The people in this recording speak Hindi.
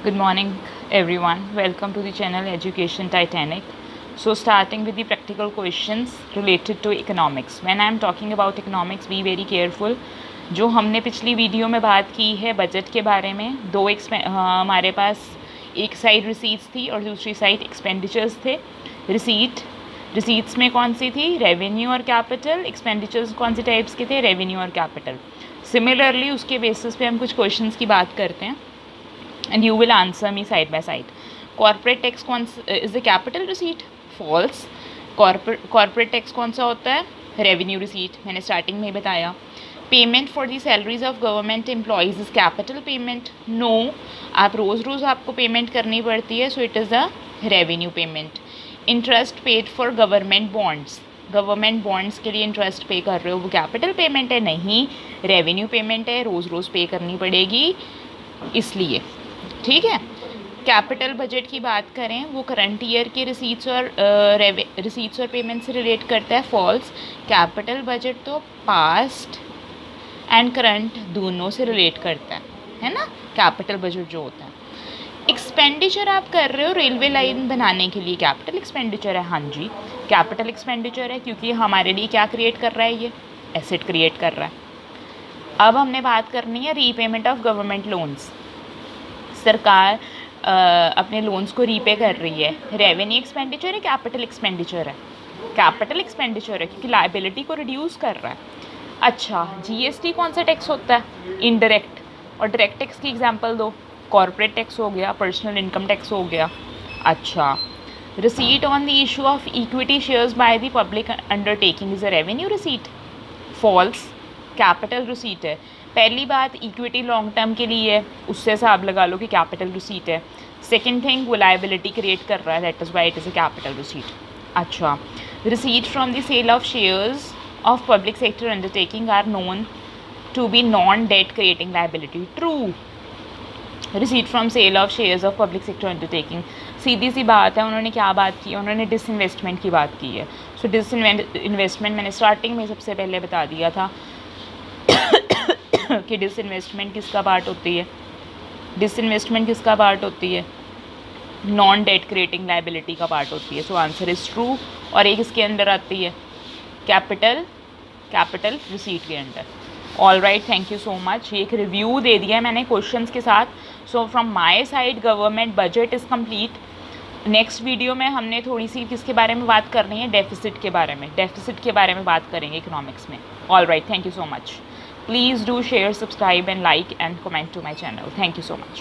Good morning, everyone. Welcome to the channel Education Titanic. So, starting with the practical questions related to economics. When I am talking about economics, be very careful. जो हमने पिछली वीडियो में बात की है बजट के बारे में, हमारे पास एक साइड रिसीट्स थी और दूसरी साइड एक्सपेंडिचर्स थे. रिसीट्स में कौन सी थी? रेवेन्यू और कैपिटल. एक्सपेंडिचर्स कौन से टाइप्स के थे? रेवेन्यू और कैपिटल. सिमिलरली उसके बेसिस पे हम कुछ क्वेश्चंस की बात करते हैं and you will answer me side by side. Corporate tax is the capital receipt? False. Corporate tax कौन सा होता है? Revenue receipt. मैंने स्टार्टिंग में ही बताया. Payment for the salaries of government employees is capital payment? No. आप रोज़ आपको पेमेंट करनी पड़ती है, so it is a revenue payment. Interest paid for government bonds. Government bonds के लिए इंटरेस्ट पे कर रहे हो, वो कैपिटल पेमेंट है? नहीं, रेवेन्यू पेमेंट है, रोज़ पे करनी पड़ेगी इसलिए. ठीक है. कैपिटल बजट की बात करें, वो करंट ईयर के रिसीट्स और पेमेंट से रिलेट करता है. फॉल्स. कैपिटल बजट तो पास्ट एंड करंट दोनों से रिलेट करता है ना, कैपिटल बजट जो होता है. एक्सपेंडिचर आप कर रहे हो रेलवे लाइन बनाने के लिए, कैपिटल एक्सपेंडिचर है? हाँ जी, कैपिटल एक्सपेंडिचर है, क्योंकि हमारे लिए क्या क्रिएट कर रहा है? ये एसेट क्रिएट कर रहा है. अब हमने बात करनी है रीपेमेंट ऑफ गवर्नमेंट लोन्स. सरकार अपने लोन्स को रीपे कर रही है. रेवेन्यू एक्सपेंडिचर है, कैपिटल एक्सपेंडिचर है? कैपिटल एक्सपेंडिचर है, क्योंकि लायबिलिटी को रिड्यूस कर रहा है. अच्छा, जीएसटी कौन सा टैक्स होता है? इनडायरेक्ट. और डायरेक्ट टैक्स की एग्जांपल दो. कॉर्पोरेट टैक्स हो गया, पर्सनल इनकम टैक्स हो गया. अच्छा, receipt on the issue of equity shares by the public undertaking is a revenue receipt? False. Capital receipt है. पहली बात, इक्विटी लॉन्ग टर्म के लिए है, उससे हिसाब लगा लो कि कैपिटल रिसीट है. सेकेंड थिंग, वो लायबिलिटी क्रिएट कर रहा है, that is why it is a capital receipt. अच्छा, receipt from the sale of shares of public sector undertaking are known to be non debt creating liability? True. Receipt from sale of shares of public sector undertaking, सीधी सी बात है. उन्होंने क्या बात की? उन्होंने डिसइन्वेस्टमेंट की बात की है. सो डिसइन्वेस्टमेंट मैंने स्टार्टिंग में सबसे पहले बता दिया था कि डिसइन्वेस्टमेंट किसका पार्ट होती है? डिसइन्वेस्टमेंट किसका पार्ट होती है? नॉन डेट क्रिएटिंग लायबिलिटी का पार्ट होती है. So answer is true. और एक इसके अंदर आती है कैपिटल रिसीट के अंदर. All right, thank you so much. ये एक रिव्यू दे दिया है मैंने क्वेश्चंस के साथ. So from my side government budget is complete. Next video में हमने थोड़ी सी किसके बारे में बात करनी है? डेफिसिट के बारे में बात करेंगे इकोनॉमिक्स में. All right, thank you so much. Please do share, subscribe and like and comment to my channel. Thank you so much.